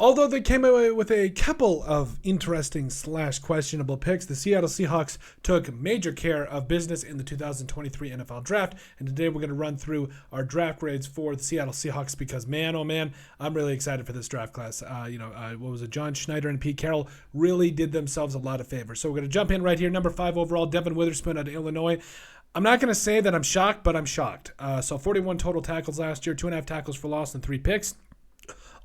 Although they came away with a couple of interesting / questionable picks, the Seattle Seahawks took major care of business in the 2023 NFL Draft, and today we're going to run through our draft grades for the Seattle Seahawks because, man, oh man, I'm really excited for this draft class. What was it? John Schneider and Pete Carroll really did themselves a lot of favors. So we're going to jump in right here. Number 5 overall, Devin Witherspoon out of Illinois. I'm not going to say that I'm shocked, but I'm shocked. So 41 total tackles last year, 2.5 tackles for loss and 3 picks.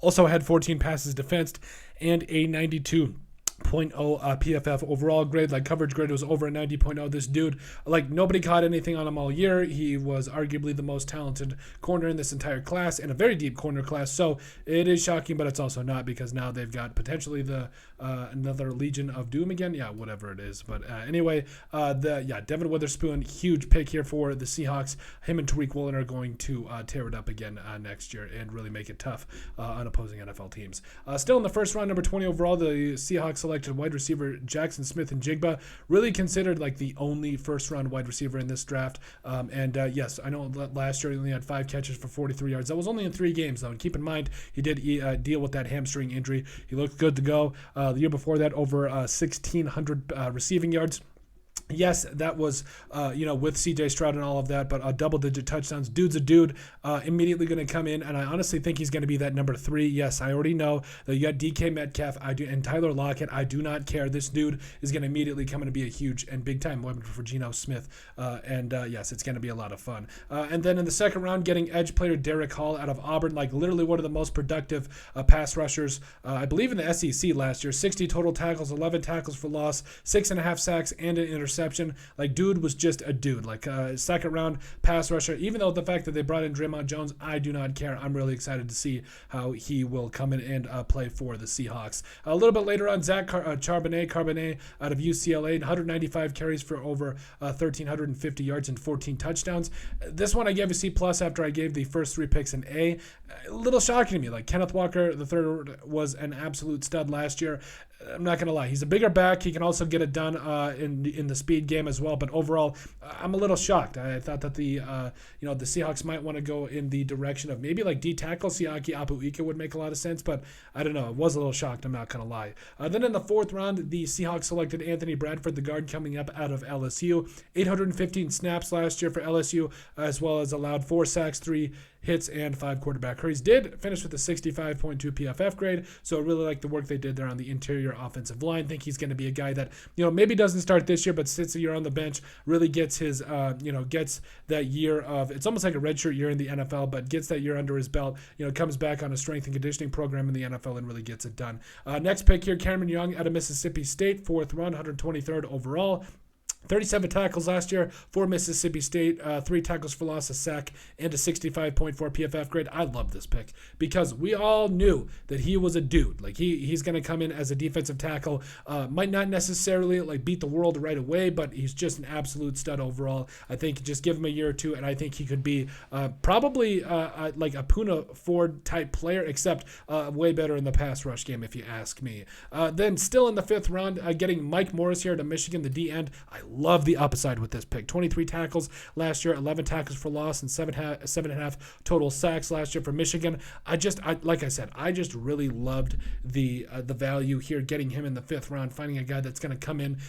Also had 14 passes defensed and a 92.0 PFF overall grade. Like, coverage grade was over a 90.0. This dude, like, nobody caught anything on him all year. He was arguably the most talented corner in this entire class and a very deep corner class. So it is shocking, but it's also not, because now they've got potentially the another Legion of Doom again. Yeah, whatever it is. But anyway, Devin Witherspoon, huge pick here for the Seahawks. Him and Tariq Woolen are going to tear it up again next year and really make it tough on opposing NFL teams. Still in the first round, number 20 overall, the Seahawks selected wide receiver Jackson Smith-Njigba, really considered like the only first-round wide receiver in this draft. Yes, I know that last year he only had 5 catches for 43 yards. That was only in 3 games, though. And keep in mind, he did deal with that hamstring injury. He looked good to go. The year before that, over 1,600 receiving yards. Yes, that was, with C.J. Stroud and all of that, but double-digit touchdowns. Dude's a dude, immediately going to come in, and I honestly think he's going to be that number 3. Yes, I already know that you got DK Metcalf and Tyler Lockett. I do not care. This dude is going to immediately come in to be a huge and big-time weapon for Geno Smith, yes, it's going to be a lot of fun. And then in the second round, getting edge player Derek Hall out of Auburn, like literally one of the most productive pass rushers, I believe, in the SEC last year. 60 total tackles, 11 tackles for loss, 6.5 sacks, and an interception. Like, dude was just a dude. Like, second round pass rusher. Even though the fact that they brought in Draymond Jones, I do not care. I'm really excited to see how he will come in and play for the Seahawks. A little bit later on, Zach Charbonnet out of UCLA, 195 carries for over 1,350 yards and 14 touchdowns. This one I gave a C+ after I gave the first 3 picks an A. A little shocking to me. Like, Kenneth Walker III was an absolute stud last year. I'm not going to lie. He's a bigger back. He can also get it done in the speed game as well. But overall, I'm a little shocked. I thought that the Seahawks might want to go in the direction of maybe like D-tackle. Siaki Apuika would make a lot of sense. But I don't know. I was a little shocked. I'm not going to lie. Then in the 4th round, the Seahawks selected Anthony Bradford, the guard coming up out of LSU. 815 snaps last year for LSU, as well as allowed 4 sacks, 3 hits, and 5 quarterback hurries. Did finish with a 65.2 PFF grade, so I really like the work they did there on the interior offensive line. Think he's going to be a guy that, maybe doesn't start this year, but sits a year on the bench, really gets his, gets that year of, it's almost like a redshirt year in the NFL, but gets that year under his belt, comes back on a strength and conditioning program in the NFL and really gets it done. Next pick here, Cameron Young out of Mississippi State, 4th round, 123rd overall. 37 tackles last year for Mississippi State, 3 tackles for loss, a sack, and a 65.4 PFF grade. I love this pick because we all knew that he was a dude. Like, he's going to come in as a defensive tackle. Might not necessarily like beat the world right away, but he's just an absolute stud overall. I think just give him a year or two, and I think he could be probably like a Puna Ford type player, except way better in the pass rush game, if you ask me. Then still in the 5th round, getting Mike Morris here to Michigan, the D end. I love the upside with this pick. 23 tackles last year, 11 tackles for loss, and 7.5 total sacks last year for Michigan. Like I said, I just really loved the value here, getting him in the 5th round, finding a guy that's going to come in,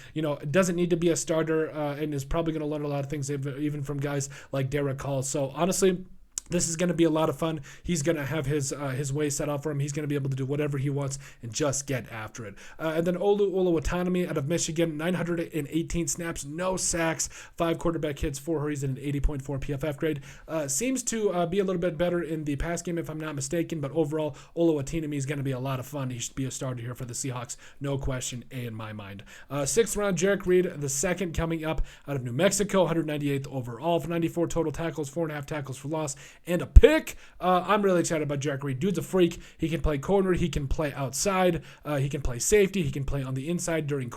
doesn't need to be a starter, and is probably going to learn a lot of things, even from guys like Derek Hall. So honestly, this is going to be a lot of fun. He's going to have his way set up for him. He's going to be able to do whatever he wants and just get after it. And then Olu Oluwatimi out of Michigan, 918 snaps, no sacks, 5 quarterback hits, 4 hurries, and an 80.4 PFF grade. Seems to be a little bit better in the pass game, if I'm not mistaken, but overall, Oluwatimi is going to be a lot of fun. He should be a starter here for the Seahawks. No question, A in my mind. 6th round, Jarek Reed, the 2nd coming up out of New Mexico, 198th overall, 94 total tackles, 4.5 tackles for loss, and a pick. I'm really excited about Jarek Reed. Dude's a freak. He can play corner. He can play outside. He can play safety. He can play on the inside during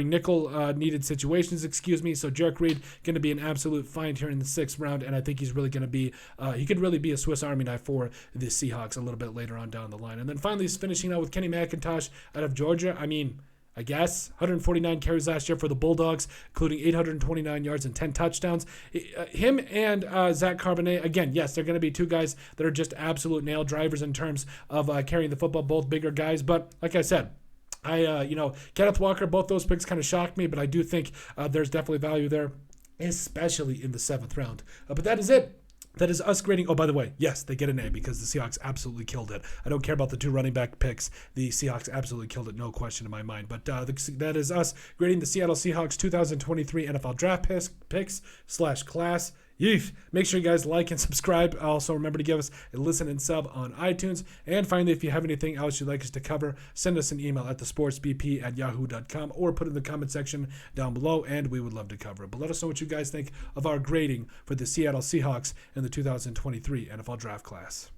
nickel needed situations, So Jarek Reed going to be an absolute find here in the 6th round, and I think he's really going to be, he could really be a Swiss Army knife for the Seahawks a little bit later on down the line. And then finally, finishing out with Kenny McIntosh out of Georgia. I mean, I guess. 149 carries last year for the Bulldogs, including 829 yards and 10 touchdowns. Him and Zach Carbonet, again, yes, they're going to be two guys that are just absolute nail drivers in terms of carrying the football, both bigger guys. But like I said, Kenneth Walker, both those picks kind of shocked me, but I do think there's definitely value there, especially in the 7th round. But that is it. That is us grading. Oh, by the way, yes, they get an A because the Seahawks absolutely killed it. I don't care about the 2 running back picks. The Seahawks absolutely killed it, no question in my mind. But that is us grading the Seattle Seahawks 2023 NFL Draft picks/class. Yeef. Make sure you guys like and subscribe. Also, remember to give us a listen and sub on iTunes. And finally, if you have anything else you'd like us to cover, send us an email at thesportsbp@yahoo.com or put it in the comment section down below, and we would love to cover it. But let us know what you guys think of our grading for the Seattle Seahawks in the 2023 NFL Draft class.